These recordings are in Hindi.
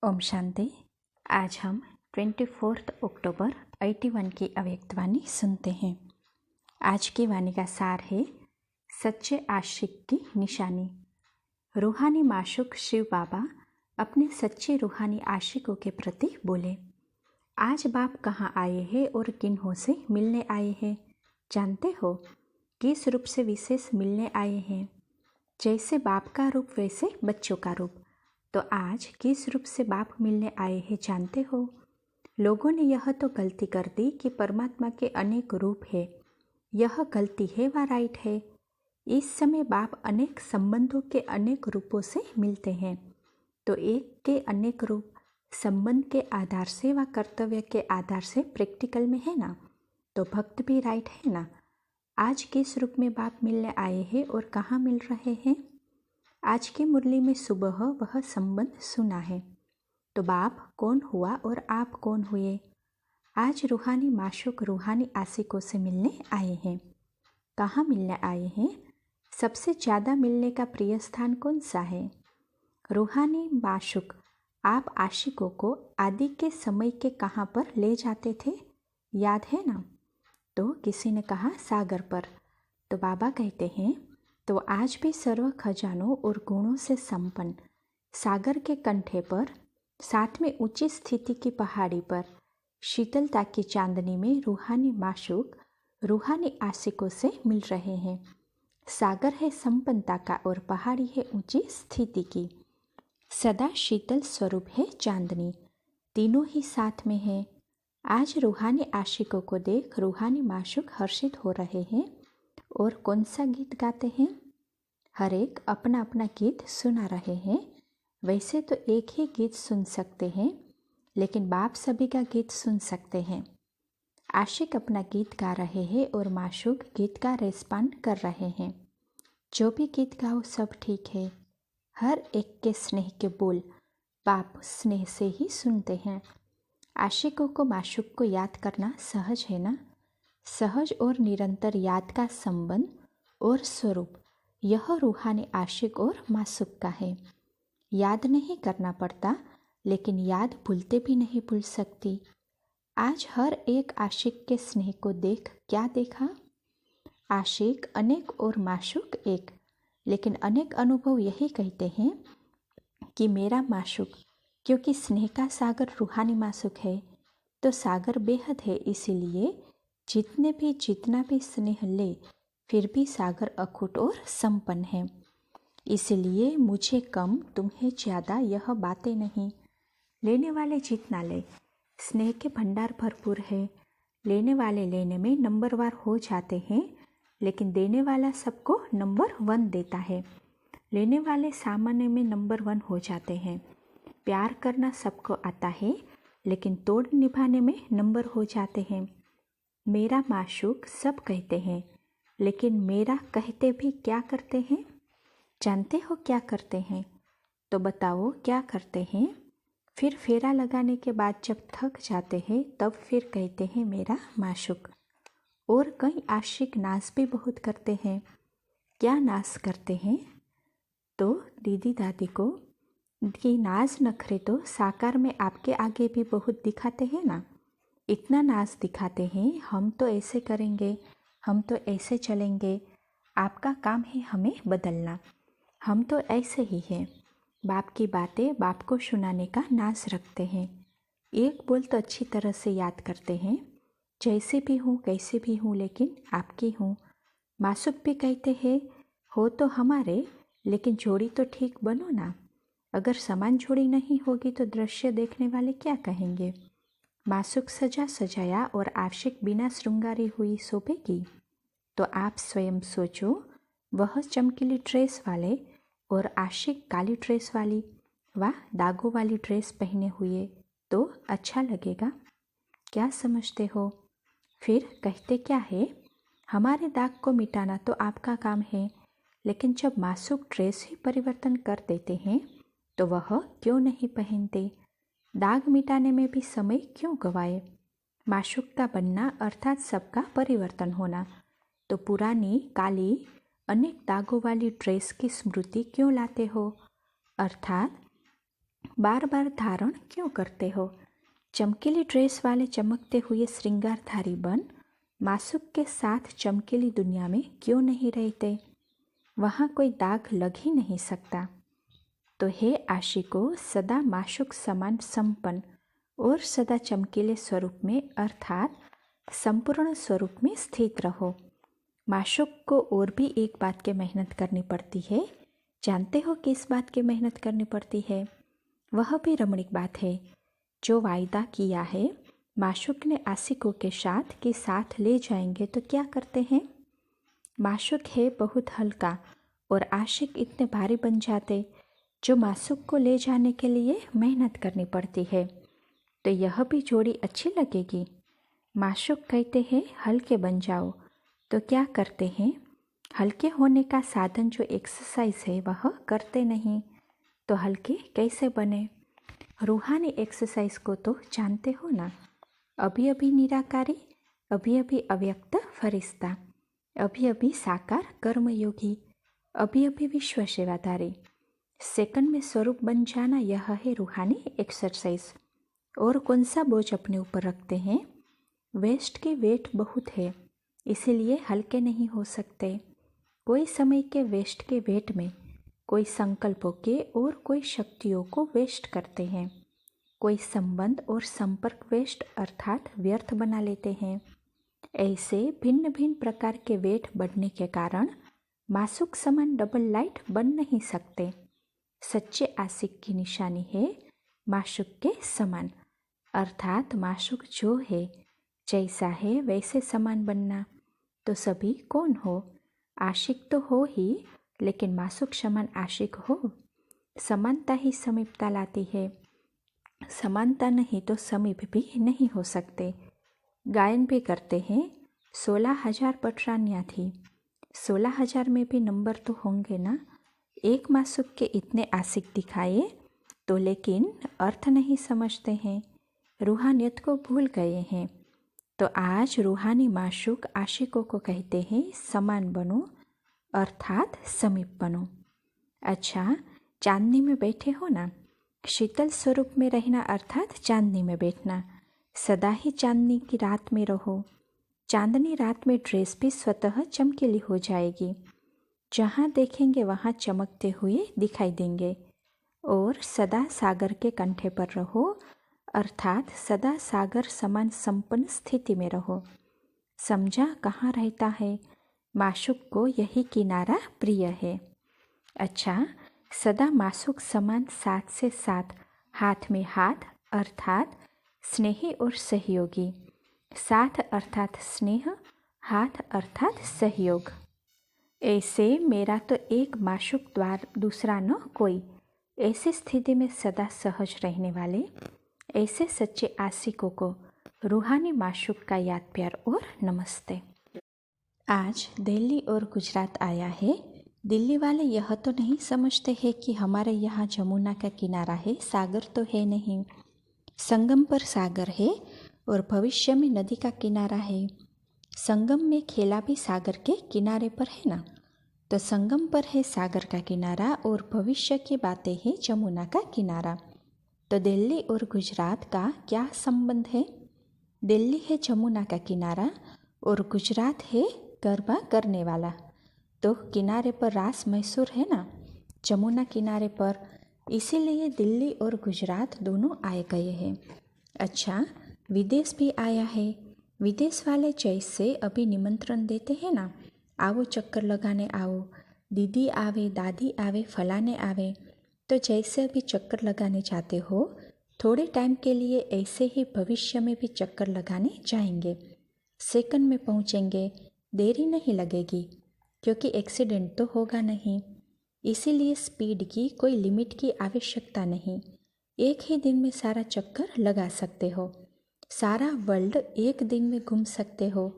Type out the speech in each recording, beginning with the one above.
ओम शांति। आज हम 24 अक्टूबर 81 की अव्यक्त वाणी सुनते हैं। आज की वाणी का सार है सच्चे आशिक की निशानी। रूहानी माशूक शिव बाबा अपने सच्चे रूहानी आशिकों के प्रति बोले, आज बाप कहाँ आए हैं और किन्हों से मिलने आए हैं? जानते हो किस रूप से विशेष मिलने आए हैं? जैसे बाप का रूप वैसे बच्चों का रूप। तो आज किस रूप से बाप मिलने आए हैं जानते हो? लोगों ने यह तो गलती कर दी कि परमात्मा के अनेक रूप है। यह गलती है व राइट है। इस समय बाप अनेक संबंधों के अनेक रूपों से मिलते हैं। तो एक के अनेक रूप संबंध के आधार से व कर्तव्य के आधार से प्रैक्टिकल में है ना, तो भक्त भी राइट है ना। आज किस रूप में बाप मिलने आए हैं और कहाँ मिल रहे हैं? आज की मुरली में सुबह वह संबंध सुना है। तो बाप कौन हुआ और आप कौन हुए? आज रूहानी माशूक रूहानी आशिकों से मिलने आए हैं। कहाँ मिलने आए हैं? सबसे ज़्यादा मिलने का प्रिय स्थान कौन सा है? रूहानी माशूक आप आशिकों को आदि के समय के कहाँ पर ले जाते थे, याद है ना? तो किसी ने कहा सागर पर। तो बाबा कहते हैं तो आज भी सर्व खजानों और गुणों से संपन्न सागर के कंठे पर, साथ में ऊंची स्थिति की पहाड़ी पर, शीतलता की चांदनी में रूहानी माशूक रूहानी आशिकों से मिल रहे हैं। सागर है संपन्नता का और पहाड़ी है ऊंची स्थिति की। सदा शीतल स्वरूप है चांदनी। तीनों ही साथ में है। आज रूहानी आशिकों को देख रूहानी माशूक हर्षित हो रहे हैं और कौन सा गीत गाते हैं? हर एक अपना अपना गीत सुना रहे हैं। वैसे तो एक ही गीत सुन सकते हैं, लेकिन बाप सभी का गीत सुन सकते हैं। आशिक अपना गीत गा रहे हैं और माशूक गीत का रेस्पॉन्ड कर रहे हैं। जो भी गीत गाओ सब ठीक है। हर एक के स्नेह के बोल बाप स्नेह से ही सुनते हैं। आशिकों को माशूक को याद करना सहज है ना? सहज और निरंतर याद का संबंध और स्वरूप यह रूहानी आशिक और माशूक का है। याद नहीं करना पड़ता, लेकिन याद भूलते भी नहीं भूल सकती। आज हर एक आशिक के स्नेह को देख क्या देखा? आशिक अनेक और माशूक एक, लेकिन अनेक अनुभव यही कहते हैं कि मेरा माशूक, क्योंकि स्नेह का सागर रूहानी माशूक है तो सागर बेहद है। इसीलिए जितना भी स्नेह ले फिर भी सागर अखुट और संपन्न है। इसलिए मुझे कम तुम्हें ज़्यादा यह बातें नहीं। लेने वाले जितना ले, स्नेह के भंडार भरपूर है। लेने वाले लेने में नंबरवार हो जाते हैं, लेकिन देने वाला सबको नंबर 1 देता है। लेने वाले सामान्य में नंबर 1 हो जाते हैं। प्यार करना सबको आता है, लेकिन तोड़ निभाने में नंबर हो जाते हैं। मेरा माशूक सब कहते हैं, लेकिन मेरा कहते भी क्या करते हैं? जानते हो क्या करते हैं? तो बताओ क्या करते हैं? फिर फेरा लगाने के बाद जब थक जाते हैं तब फिर कहते हैं मेरा माशूक। और कई आशिक नाश भी बहुत करते हैं। क्या नाश करते हैं? तो दीदी दादी को कि नाज नखरे तो साकार में आपके आगे भी बहुत दिखाते हैं ना। इतना नाज दिखाते हैं, हम तो ऐसे करेंगे, हम तो ऐसे चलेंगे, आपका काम है हमें बदलना, हम तो ऐसे ही हैं। बाप की बातें बाप को सुनाने का नाज रखते हैं। एक बोल तो अच्छी तरह से याद करते हैं, जैसे भी हूँ कैसे भी हूँ लेकिन आपकी हूँ। मासूक भी कहते हैं हो तो हमारे, लेकिन जोड़ी तो ठीक बनो ना। अगर समान जोड़ी नहीं होगी तो दृश्य देखने वाले क्या कहेंगे? मासूक सजा सजाया और आशिक बिना श्रृंगारी हुई शोभेगी? तो आप स्वयं सोचो, वह चमकीली ड्रेस वाले और आशिक काली ड्रेस वाली व दागों वाली ड्रेस पहने हुए तो अच्छा लगेगा? क्या समझते हो? फिर कहते क्या है, हमारे दाग को मिटाना तो आपका काम है, लेकिन जब मासूक ड्रेस ही परिवर्तन कर देते हैं तो वह क्यों नहीं पहनते? दाग मिटाने में भी समय क्यों गवाए? माशूक का बनना अर्थात सबका परिवर्तन होना। तो पुरानी काली अनेक दागों वाली ड्रेस की स्मृति क्यों लाते हो? अर्थात बार बार धारण क्यों करते हो? चमकीली ड्रेस वाले चमकते हुए श्रृंगारधारी बन मासूक के साथ चमकीली दुनिया में क्यों नहीं रहते? वहाँ कोई दाग लग ही नहीं सकता। तो हे आशिको, सदा माशूक समान संपन्न और सदा चमकीले स्वरूप में अर्थात संपूर्ण स्वरूप में स्थित रहो। माशूक को और भी एक बात की मेहनत करनी पड़ती है। जानते हो किस बात की मेहनत करनी पड़ती है? वह भी रमणीक बात है। जो वायदा किया है माशूक ने आशिकों के साथ कि साथ ले जाएंगे, तो क्या करते हैं? माशूक है बहुत हल्का और आशिक इतने भारी बन जाते जो माशूक को ले जाने के लिए मेहनत करनी पड़ती है। तो यह भी जोड़ी अच्छी लगेगी। माशूक कहते हैं हल्के बन जाओ, तो क्या करते हैं? हल्के होने का साधन जो एक्सरसाइज है वह करते नहीं, तो हल्के कैसे बने? रूहानी एक्सरसाइज को तो जानते हो ना। अभी अभी निराकारी, अभी अभी अव्यक्त फरिश्ता, अभी अभी साकार कर्मयोगी, अभी अभी विश्व सेवाधारी। सेकंड में स्वरूप बन जाना, यह है रूहानी एक्सरसाइज। और कौन सा बोझ अपने ऊपर रखते हैं? वेस्ट की वेट बहुत है, इसीलिए हल्के नहीं हो सकते। कोई समय के वेस्ट के वेट में कोई संकल्पों के और कोई शक्तियों को वेस्ट करते हैं। कोई संबंध और संपर्क वेस्ट अर्थात व्यर्थ बना लेते हैं। ऐसे भिन्न भिन्न प्रकार के वेट बढ़ने के कारण मासूक समान डबल लाइट बन नहीं सकते। सच्चे आशिक की निशानी है माशूक के समान, अर्थात माशूक जो है, जैसा है वैसे समान बनना। तो सभी कौन हो? आशिक तो हो ही, लेकिन माशूक समान आशिक हो। समानता ही समीपता लाती है। समानता नहीं तो समीप भी नहीं हो सकते। गायन भी करते हैं 16,000 पटरानियाँ थी। 16,000 में भी नंबर तो होंगे ना। एक मासूक के इतने आशिक दिखाए तो, लेकिन अर्थ नहीं समझते हैं, रूहानियत को भूल गए हैं। तो आज रूहानी माशूक आशिकों को कहते हैं समान बनो, अर्थात समीप बनो। अच्छा, चांदनी में बैठे हो ना, शीतल स्वरूप में रहना अर्थात चांदनी में बैठना। सदा ही चांदनी की रात में रहो। चांदनी रात में ड्रेस भी स्वतः चमकीली हो जाएगी। जहाँ देखेंगे वहाँ चमकते हुए दिखाई देंगे। और सदा सागर के कंठे पर रहो, अर्थात सदा सागर समान संपन्न स्थिति में रहो। समझा कहाँ रहता है? माशूक को यही किनारा प्रिय है। अच्छा, सदा माशूक समान साथ से साथ, हाथ में हाथ अर्थात स्नेही और सहयोगी। साथ अर्थात स्नेह, हाथ अर्थात सहयोग। ऐसे मेरा तो एक माशूक द्वार दूसरा न कोई। ऐसी स्थिति में सदा सहज रहने वाले ऐसे सच्चे आशिकों को रूहानी माशूक का याद प्यार और नमस्ते। आज दिल्ली और गुजरात आया है। दिल्ली वाले यह तो नहीं समझते हैं कि हमारे यहाँ जमुना का किनारा है, सागर तो है नहीं। संगम पर सागर है और भविष्य में नदी का किनारा है। संगम में खेला भी सागर के किनारे पर है ना। तो संगम पर है सागर का किनारा और भविष्य की बातें हैं जमुना का किनारा। तो दिल्ली और गुजरात का क्या संबंध है? दिल्ली है जमुना का किनारा और गुजरात है गरबा करने वाला। तो किनारे पर रास मैसूर है ना, जमुना किनारे पर, इसीलिए दिल्ली और गुजरात दोनों आए गए हैं। अच्छा, विदेश भी आया है। विदेश वाले जैसे अभी निमंत्रण देते हैं ना, आओ चक्कर लगाने आओ, दीदी आवे, दादी आवे, फलाने आवे। तो जैसे अभी चक्कर लगाने जाते हो, थोड़े टाइम के लिए ऐसे ही भविष्य में भी चक्कर लगाने जाएंगे। सेकंड में पहुंचेंगे, देरी नहीं लगेगी, क्योंकि एक्सीडेंट तो होगा नहीं। इसीलिए स्पीड की कोई लिमिट की आवश्यकता नहीं। एक ही दिन में सारा चक्कर लगा सकते हो, सारा वर्ल्ड एक दिन में घूम सकते हो।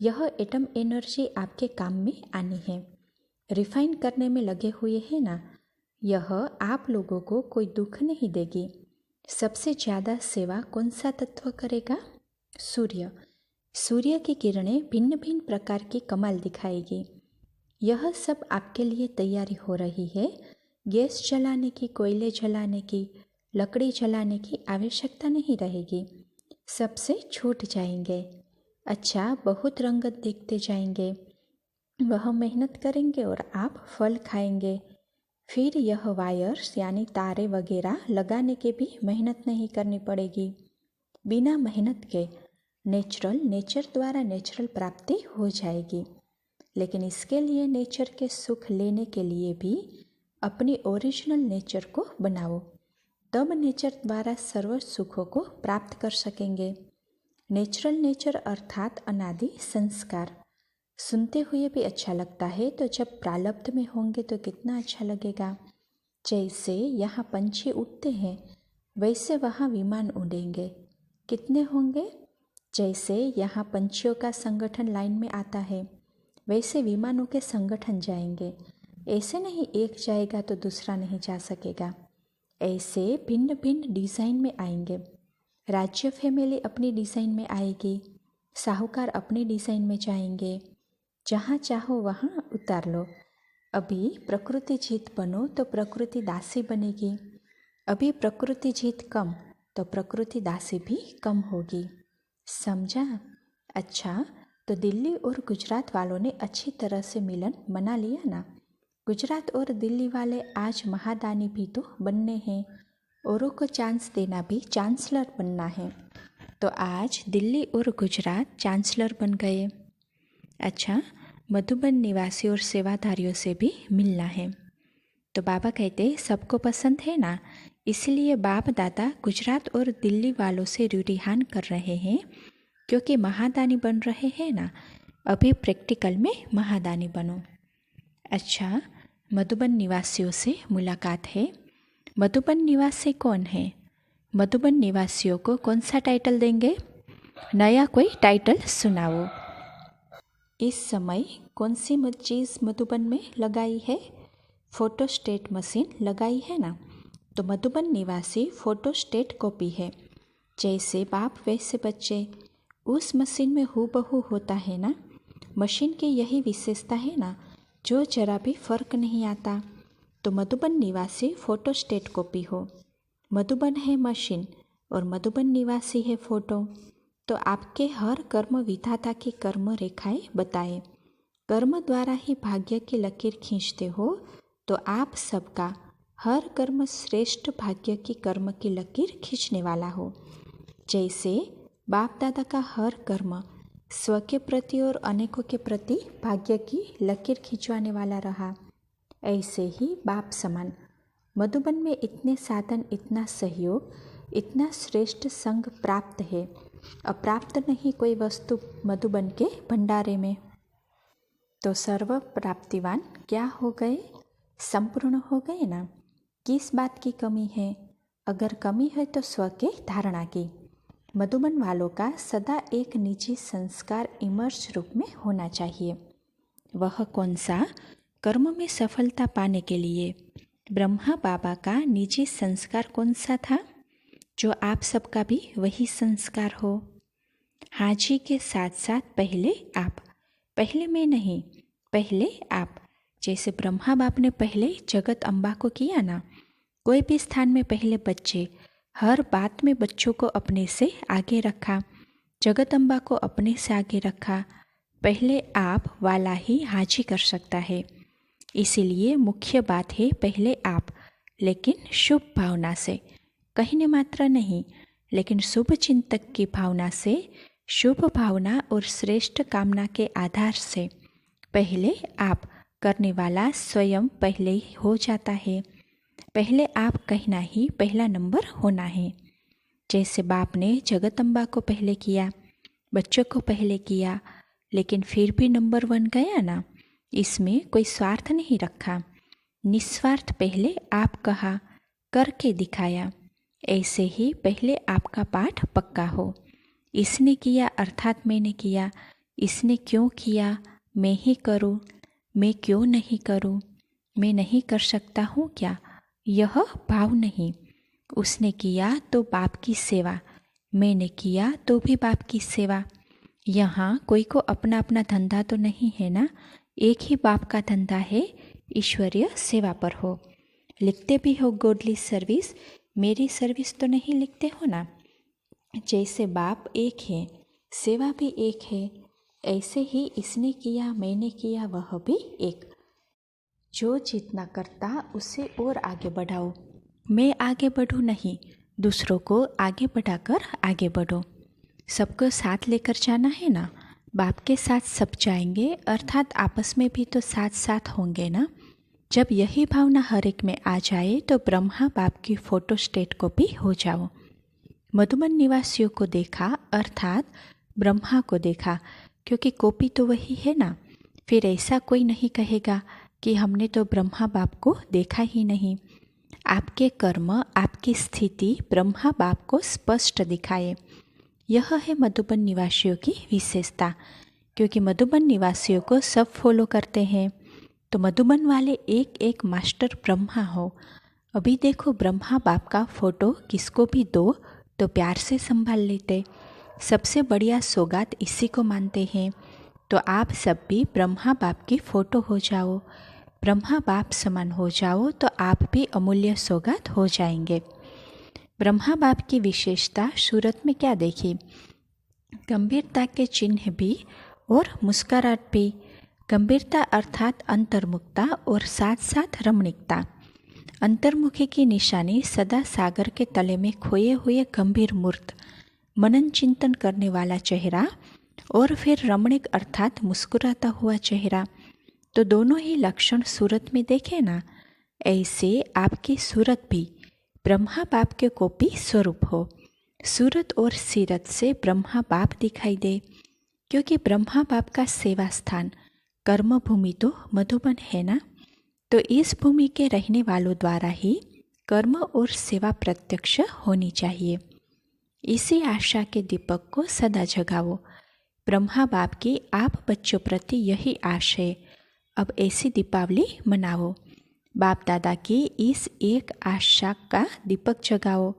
यह एटम एनर्जी आपके काम में आनी है, रिफाइन करने में लगे हुए हैं ना। यह आप लोगों को कोई दुख नहीं देगी। सबसे ज़्यादा सेवा कौन सा तत्व करेगा? सूर्य। सूर्य की किरणें भिन्न भिन्न प्रकार की कमाल दिखाएगी। यह सब आपके लिए तैयारी हो रही है, गैस जलाने की, कोयले जलाने की, लकड़ी जलाने की आवश्यकता नहीं रहेगी, सबसे छूट जाएंगे। अच्छा, बहुत रंगत देखते जाएंगे, वह मेहनत करेंगे और आप फल खाएंगे। फिर यह वायर्स यानी तारे वगैरह लगाने की भी मेहनत नहीं करनी पड़ेगी। बिना मेहनत के नेचर द्वारा नेचुरल प्राप्ति हो जाएगी। लेकिन इसके लिए नेचर के सुख लेने के लिए भी अपनी ओरिजिनल नेचर को बनाओ, तब नेचर द्वारा सर्व सुखों को प्राप्त कर सकेंगे। नेचुरल नेचर अर्थात अनादि संस्कार। सुनते हुए भी अच्छा लगता है, तो जब प्रारब्ध में होंगे तो कितना अच्छा लगेगा। जैसे यहाँ पंछी उड़ते हैं, वैसे वहाँ विमान उड़ेंगे। कितने होंगे? जैसे यहाँ पंछियों का संगठन लाइन में आता है, वैसे विमानों के संगठन जाएंगे। ऐसे नहीं एक जाएगा तो दूसरा नहीं जा सकेगा, ऐसे भिन्न भिन्न डिज़ाइन में आएंगे। राज्य फैमिली अपनी डिज़ाइन में आएगी, साहूकार अपनी डिज़ाइन में जाएंगे। जहाँ चाहो वहाँ उतार लो। अभी प्रकृति जीत बनो तो प्रकृति दासी बनेगी, अभी प्रकृति जीत कम तो प्रकृति दासी भी कम होगी। समझा? अच्छा, तो दिल्ली और गुजरात वालों ने अच्छी तरह से मिलन मना लिया ना। गुजरात और दिल्ली वाले आज महादानी भी तो बनने हैं, औरों को चांस देना भी चांसलर बनना है। तो आज दिल्ली और गुजरात चांसलर बन गए। अच्छा, मधुबन निवासी और सेवाधारियों से भी मिलना है। तो बाबा कहते सबको पसंद है ना, इसलिए बाप दादा गुजरात और दिल्ली वालों से रुझान कर रहे हैं, क्योंकि महादानी बन रहे हैं ना। अभी प्रैक्टिकल में महादानी बनो। अच्छा, मधुबन निवासियों से मुलाकात है। मधुबन निवासी कौन है? मधुबन निवासियों को कौन सा टाइटल देंगे? नया कोई टाइटल सुनाओ। इस समय कौन सी चीज़ मधुबन में लगाई है? फोटोस्टेट मशीन लगाई है ना। तो मधुबन निवासी फोटोस्टेट कॉपी है। जैसे बाप वैसे बच्चे, उस मशीन में हूबहू होता है ना। मशीन की यही विशेषता है ना, जो जरा भी फर्क नहीं आता। तो मधुबन निवासी फोटोस्टेट कॉपी हो। मधुबन है मशीन और मधुबन निवासी है फोटो। तो आपके हर कर्म विधाता की कर्म रेखाएं बताए। कर्म द्वारा ही भाग्य की लकीर खींचते हो, तो आप सबका हर कर्म श्रेष्ठ भाग्य की कर्म की लकीर खींचने वाला हो। जैसे बाप दादा का हर कर्म स्व के प्रति और अनेकों के प्रति भाग्य की लकीर खींचवाने वाला रहा, ऐसे ही बाप समान मधुबन में इतने साधन, इतना सहयोग, इतना श्रेष्ठ संग प्राप्त है। अप्राप्त नहीं कोई वस्तु मधुबन के भंडारे में। तो सर्व प्राप्तिवान क्या हो गए? संपूर्ण हो गए ना। किस बात की कमी है? अगर कमी है तो स्व के धारणा की। मधुबन वालों का सदा एक निजी संस्कार इमर्ज रूप में होना चाहिए। वह कौन सा? कर्म में सफलता पाने के लिए ब्रह्मा बाबा का निजी संस्कार कौन सा था? जो आप सबका भी वही संस्कार हो। हाजी के साथ साथ पहले आप, पहले मैं नहीं, पहले आप। जैसे ब्रह्मा बाप ने पहले जगत अम्बा को किया ना। कोई भी स्थान में पहले बच्चे, हर बात में बच्चों को अपने से आगे रखा, जगत अम्बा को अपने से आगे रखा। पहले आप वाला ही हाजी कर सकता है। इसीलिए मुख्य बात है पहले आप, लेकिन शुभ भावना से, कहने मात्र नहीं, लेकिन शुभ चिंतक की भावना से, शुभ भावना और श्रेष्ठ कामना के आधार से पहले आप करने वाला स्वयं पहले ही हो जाता है। पहले आप कहना ही पहला नंबर होना है। जैसे बाप ने जगदम्बा को पहले किया, बच्चों को पहले किया, लेकिन फिर भी नंबर 1 गया ना। इसमें कोई स्वार्थ नहीं रखा, निस्वार्थ पहले आप कहा, करके दिखाया। ऐसे ही पहले आपका पाठ पक्का हो। इसने किया अर्थात मैंने किया, इसने क्यों किया, मैं ही करूँ, मैं क्यों नहीं करूँ, मैं नहीं कर सकता हूँ क्या, यह भाव नहीं। उसने किया तो बाप की सेवा, मैंने किया तो भी बाप की सेवा। यहाँ कोई को अपना अपना धंधा तो नहीं है ना, एक ही बाप का धंधा है, ईश्वरीय सेवा पर हो। लिखते भी हो गॉडली सर्विस, मेरी सर्विस तो नहीं लिखते हो ना। जैसे बाप एक है, सेवा भी एक है, ऐसे ही इसने किया, मैंने किया, वह भी एक। जो जितना करता उससे और आगे बढ़ाओ। मैं आगे बढ़ूँ नहीं, दूसरों को आगे बढ़ाकर आगे बढ़ो। सबको साथ लेकर जाना है ना। बाप के साथ सब जाएंगे, अर्थात आपस में भी तो साथ साथ होंगे ना। जब यही भावना हर एक में आ जाए तो ब्रह्मा बाप की फोटो स्टेट कॉपी हो जाओ। मधुबन निवासियों को देखा अर्थात ब्रह्मा को देखा, क्योंकि कॉपी तो वही है ना। फिर ऐसा कोई नहीं कहेगा कि हमने तो ब्रह्मा बाप को देखा ही नहीं। आपके कर्म, आपकी स्थिति ब्रह्मा बाप को स्पष्ट दिखाए। यह है मधुबन निवासियों की विशेषता। क्योंकि मधुबन निवासियों को सब फॉलो करते हैं, तो मधुबन वाले एक एक मास्टर ब्रह्मा हो। अभी देखो, ब्रह्मा बाप का फोटो किसको भी दो तो प्यार से संभाल लेते। सबसे बढ़िया सौगात इसी को मानते हैं। तो आप सब भी ब्रह्मा बाप की फोटो हो जाओ, ब्रह्मा बाप समान हो जाओ, तो आप भी अमूल्य सौगात हो जाएंगे। ब्रह्मा बाप की विशेषता सूरत में क्या देखी? गंभीरता के चिन्ह भी और मुस्कुराहट भी। गंभीरता अर्थात अंतर्मुखता और साथ साथ रमणीकता। अंतर्मुखी की निशानी सदा सागर के तले में खोए हुए गंभीर मूर्त, मनन चिंतन करने वाला चेहरा, और फिर रमणीक अर्थात मुस्कुराता हुआ चेहरा। तो दोनों ही लक्षण सूरत में देखे ना। ऐसे आपकी सूरत भी ब्रह्मा बाप के कॉपी स्वरूप हो। सूरत और सीरत से ब्रह्मा बाप दिखाई दे, क्योंकि ब्रह्मा बाप का सेवा स्थान कर्म भूमि तो मधुबन है ना। तो इस भूमि के रहने वालों द्वारा ही कर्म और सेवा प्रत्यक्ष होनी चाहिए। इसी आशा के दीपक को सदा जगाओ। ब्रह्मा बाप की आप बच्चों प्रति यही आश है। अब ऐसी दीपावली मनाओ। बाप दादा की इस एक आशा का दीपक जगाओ।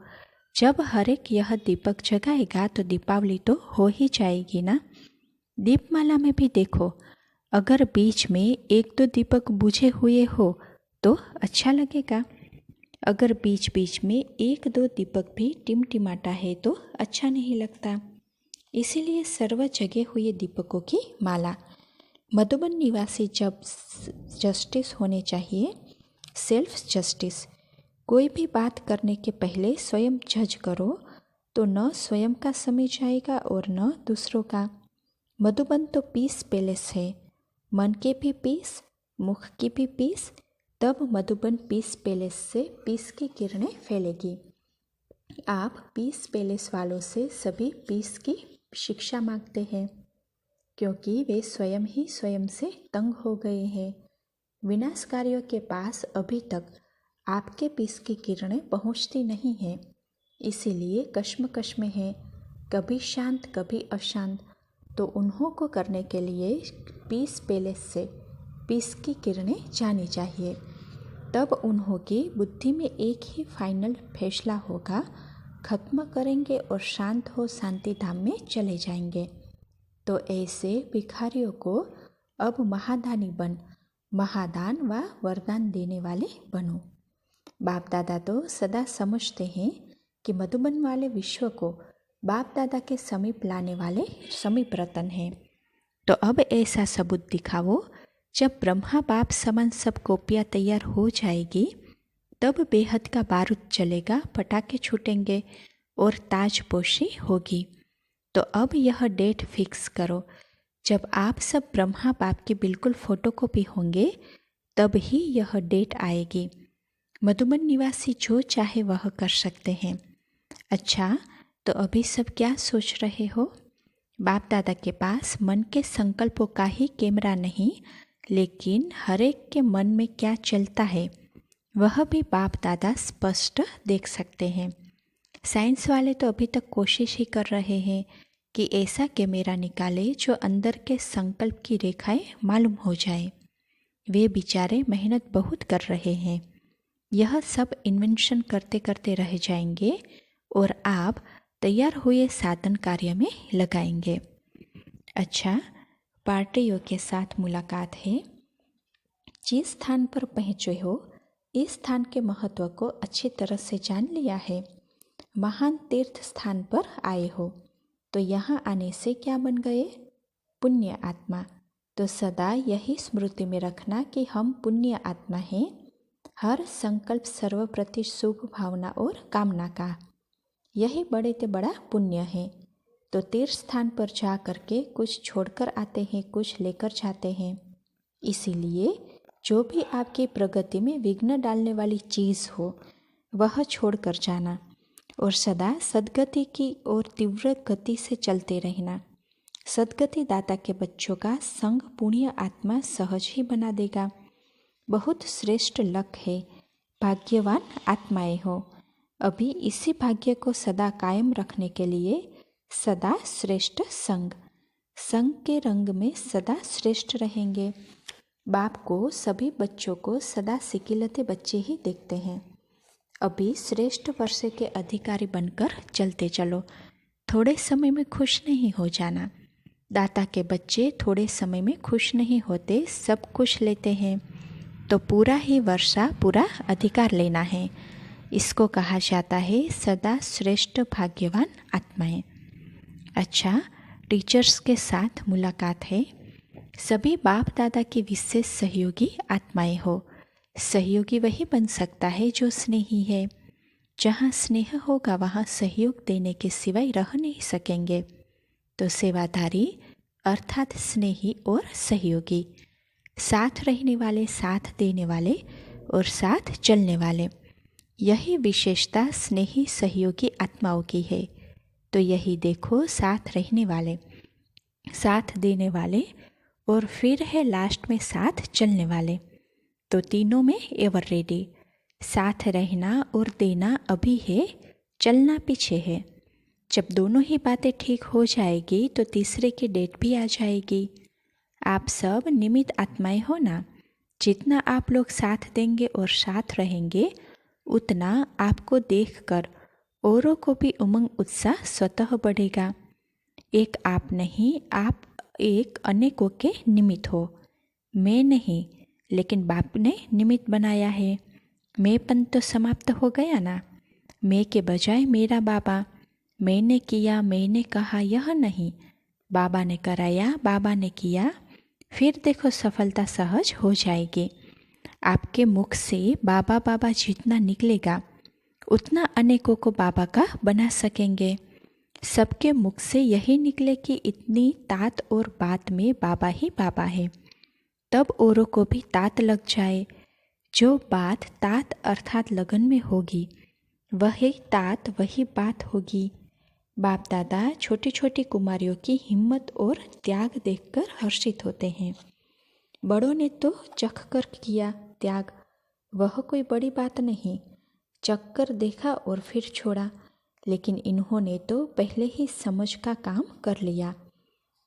जब हर एक यह दीपक जगाएगा तो दीपावली तो हो ही जाएगी ना। दीपमाला में भी देखो, अगर बीच में एक दो दीपक बुझे हुए हो तो अच्छा लगेगा। अगर बीच बीच में एक दो दीपक भी टिमटिमाता है तो अच्छा नहीं लगता। इसीलिए सर्व जगे हुए दीपकों की माला। मधुबन निवासी जब जस्टिस होने चाहिए, सेल्फ जस्टिस। कोई भी बात करने के पहले स्वयं जज करो, तो न स्वयं का समय जाएगा और न दूसरों का। मधुबन तो पीस पैलेस है। मन के भी पीस, मुख की भी पीस, तब मधुबन पीस पैलेस से पीस की किरणें फैलेगी। आप पीस पैलेस वालों से सभी पीस की शिक्षा मांगते हैं, क्योंकि वे स्वयं ही स्वयं से तंग हो गए हैं। विनाशकारियों के पास अभी तक आपके पीस की किरणें पहुंचती नहीं हैं, इसीलिए कश्मकश में है, कभी शांत कभी अशांत। तो उन्हों को करने के लिए पीस पैलेस से पीस की किरणें जानी चाहिए। तब उन्हों की बुद्धि में एक ही फाइनल फैसला होगा, खत्म करेंगे और शांत हो शांति धाम में चले जाएंगे। तो ऐसे भिखारियों को अब महादानी बन, महादान व वरदान देने वाले बनो। बाप दादा तो सदा समझते हैं कि मधुबन वाले विश्व को बाप दादा के समीप लाने वाले समीप रतन हैं। तो अब ऐसा सबूत दिखाओ। जब ब्रह्मा बाप समान सब कॉपियाँ तैयार हो जाएगी, तब बेहद का बारूद चलेगा, पटाखे छूटेंगे और ताजपोशी होगी। तो अब यह डेट फिक्स करो, जब आप सब ब्रह्मा बाप की बिल्कुल फोटोकॉपी होंगे, तब ही यह डेट आएगी। मधुबन निवासी जो चाहे वह कर सकते हैं। अच्छा, तो अभी सब क्या सोच रहे हो? बाप दादा के पास मन के संकल्पों का ही कैमरा नहीं, लेकिन हर एक के मन में क्या चलता है वह भी बाप दादा स्पष्ट देख सकते हैं। साइंस वाले तो अभी तक कोशिश ही कर रहे हैं कि ऐसा कैमरा निकाले जो अंदर के संकल्प की रेखाएं मालूम हो जाए। वे बेचारे मेहनत बहुत कर रहे हैं। यह सब इन्वेंशन करते करते रह जाएंगे और आप तैयार हुए साधन कार्य में लगाएंगे। अच्छा, पार्टियों के साथ मुलाकात है। जिस स्थान पर पहुँचे हो इस स्थान के महत्व को अच्छी तरह से जान लिया है, महान तीर्थ स्थान पर आए हो, तो यहाँ आने से क्या बन गए? पुण्य आत्मा। तो सदा यही स्मृति में रखना कि हम पुण्य आत्मा हैं। हर संकल्प सर्व प्रति शुभ भावना और कामना का, यही बड़े से बड़ा पुण्य है। तो तीर्थ स्थान पर जा करके कुछ छोड़कर आते हैं, कुछ लेकर जाते हैं। इसीलिए जो भी आपकी प्रगति में विघ्न डालने वाली चीज़ हो वह छोड़कर जाना और सदा सद्गति की ओर तीव्र गति से चलते रहना। सद्गति दाता के बच्चों का संग पुण्य आत्मा सहज ही बना देगा। बहुत श्रेष्ठ लक है, भाग्यवान आत्माएं हो। अभी इसी भाग्य को सदा कायम रखने के लिए सदा श्रेष्ठ संग के रंग में सदा श्रेष्ठ रहेंगे। बाप को सभी बच्चों को सदा सिकिलते बच्चे ही देखते हैं। अभी श्रेष्ठ वर्षे के अधिकारी बनकर चलते चलो। थोड़े समय में खुश नहीं हो जाना। दाता के बच्चे थोड़े समय में खुश नहीं होते, सब कुछ लेते हैं। तो पूरा ही वर्षा पूरा अधिकार लेना है। इसको कहा जाता है सदा श्रेष्ठ भाग्यवान आत्माएं। अच्छा, टीचर्स के साथ मुलाकात है। सभी बाप दादा की विशेष सहयोगी आत्माएं हो। सहयोगी वही बन सकता है जो स्नेही है। जहाँ स्नेह होगा वहाँ सहयोग देने के सिवाय रह नहीं सकेंगे। तो सेवाधारी अर्थात स्नेही और सहयोगी, साथ रहने वाले, साथ देने वाले और साथ चलने वाले, यही विशेषता स्नेही सहयोगी आत्माओं की है। तो यही देखो, साथ रहने वाले, साथ देने वाले और फिर है लास्ट में साथ चलने वाले। तो तीनों में एवर रेडी। साथ रहना और देना अभी है, चलना पीछे है। जब दोनों ही बातें ठीक हो जाएगी तो तीसरे की डेट भी आ जाएगी। आप सब निमित्त आत्माएं हो ना। जितना आप लोग साथ देंगे और साथ रहेंगे उतना आपको देखकर औरों को भी उमंग उत्साह स्वतः बढ़ेगा। एक आप नहीं, आप एक अनेकों के निमित्त हो। मैं नहीं, लेकिन बाप ने निमित्त बनाया है। मैंपन तो समाप्त हो गया ना। मैं के बजाय मेरा बाबा, मैंने किया, मैंने कहा, यह नहीं। बाबा ने कराया, बाबा ने किया। फिर देखो सफलता सहज हो जाएगी। आपके मुख से बाबा बाबा जितना निकलेगा उतना अनेकों को बाबा का बना सकेंगे। सबके मुख से यही निकले कि इतनी तात और बात में बाबा ही बाबा है, तब औरों को भी तात लग जाए। जो बात तात अर्थात लगन में होगी वही तात वही बात होगी। बाप दादा छोटी छोटी कुमारियों की हिम्मत और त्याग देखकर हर्षित होते हैं। बड़ों ने तो चख कर किया त्याग, वह कोई बड़ी बात नहीं। चख कर देखा और फिर छोड़ा, लेकिन इन्होंने तो पहले ही समझ का काम कर लिया।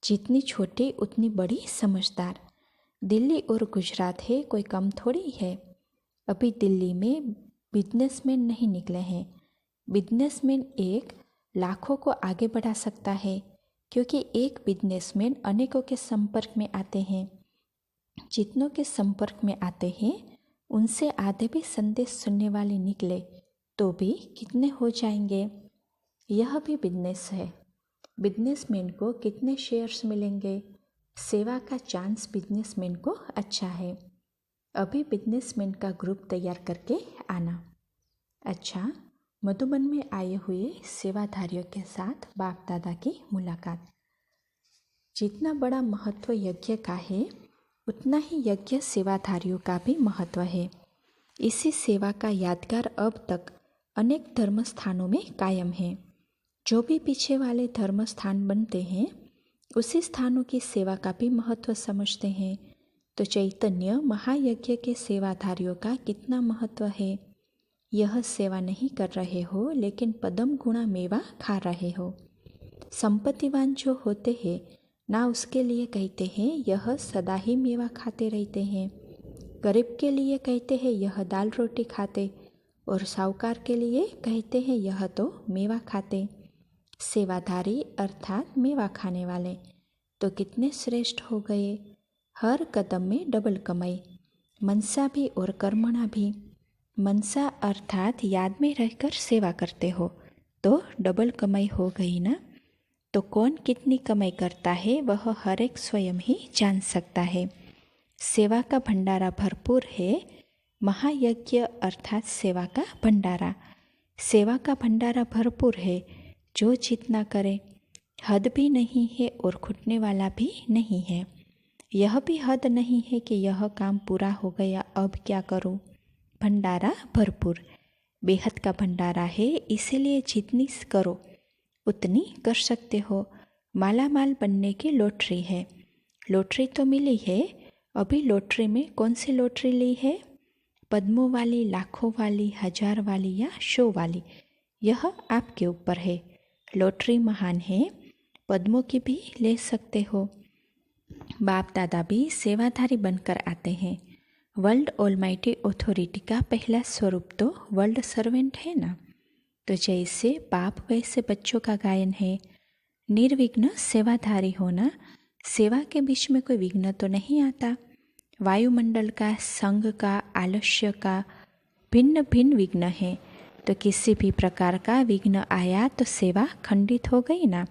जितनी छोटी उतनी बड़ी समझदार। दिल्ली और गुजरात है, कोई कम थोड़ी है। अभी दिल्ली में बिजनेसमैन नहीं निकले हैं। बिजनेसमैन एक लाखों को आगे बढ़ा सकता है, क्योंकि एक बिजनेसमैन अनेकों के संपर्क में आते हैं। जितनों के संपर्क में आते हैं उनसे आधे भी संदेश सुनने वाले निकले तो भी कितने हो जाएंगे। यह भी बिजनेस है। बिजनेसमैन को कितने शेयर्स मिलेंगे। सेवा का चांस बिजनेसमैन को अच्छा है। अभी बिजनेसमैन का ग्रुप तैयार करके आना। अच्छा, मधुबन में आए हुए सेवाधारियों के साथ बाप दादा की मुलाकात। जितना बड़ा महत्व यज्ञ का है उतना ही यज्ञ सेवाधारियों का भी महत्व है। इसी सेवा का यादगार अब तक अनेक धर्म स्थानों में कायम है। जो भी पीछे वाले धर्म स्थान बनते हैं उसी स्थानों की सेवा का भी महत्व समझते हैं। तो चैतन्य महायज्ञ के सेवाधारियों का कितना महत्व है। यह सेवा नहीं कर रहे हो लेकिन पदम गुणा मेवा खा रहे हो। संपत्तिवान जो होते हैं ना, उसके लिए कहते हैं यह सदा ही मेवा खाते रहते हैं। गरीब के लिए कहते हैं यह दाल रोटी खाते, और साहूकार के लिए कहते हैं यह तो मेवा खाते। सेवाधारी अर्थात मेवा खाने वाले तो कितने श्रेष्ठ हो गए। हर कदम में डबल कमाई, मनसा भी और कर्मणा भी। मनसा अर्थात याद में रहकर सेवा करते हो तो डबल कमाई हो गई ना। तो कौन कितनी कमाई करता है वह हर एक स्वयं ही जान सकता है। सेवा का भंडारा भरपूर है। महायज्ञ अर्थात सेवा का भंडारा। सेवा का भंडारा भरपूर है, जो जितना करे। हद भी नहीं है और घुटने वाला भी नहीं है। यह भी हद नहीं है कि यह काम पूरा हो गया, अब क्या करूं। भंडारा भरपूर, बेहद का भंडारा है, इसीलिए जितनी करो उतनी कर सकते हो। माला माल बनने की लॉटरी है। लॉटरी तो मिली है, अभी लॉटरी में कौन सी लॉटरी ली है? पद्मों वाली, लाखों वाली, 1000 वाली या 100 वाली, यह आपके ऊपर है। लॉटरी महान है, पद्मों की भी ले सकते हो। बाप दादा भी सेवाधारी बनकर आते हैं। वर्ल्ड ऑलमाइटी अथॉरिटी का पहला स्वरूप तो वर्ल्ड सर्वेंट है ना। तो जैसे बाप वैसे बच्चों का गायन है। निर्विघ्न सेवाधारी होना, सेवा के बीच में कोई विघ्न तो नहीं आता। वायुमंडल का, संग का, आलस्य का भिन्न भिन्न विघ्न है। तो किसी भी प्रकार का विघ्न आया तो सेवा खंडित हो गई ना।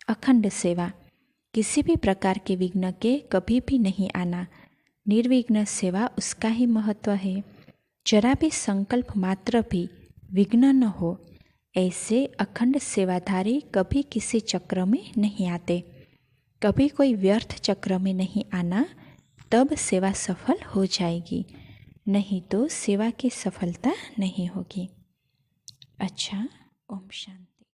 अखंड सेवा, किसी भी प्रकार के विघ्न के कभी भी नहीं आना। निर्विघ्न सेवा उसका ही महत्व है। जरा भी संकल्प मात्र भी विघ्न न हो, ऐसे अखंड सेवाधारी कभी किसी चक्र में नहीं आते। कभी कोई व्यर्थ चक्र में नहीं आना, तब सेवा सफल हो जाएगी, नहीं तो सेवा की सफलता नहीं होगी। अच्छा, ओम शांति।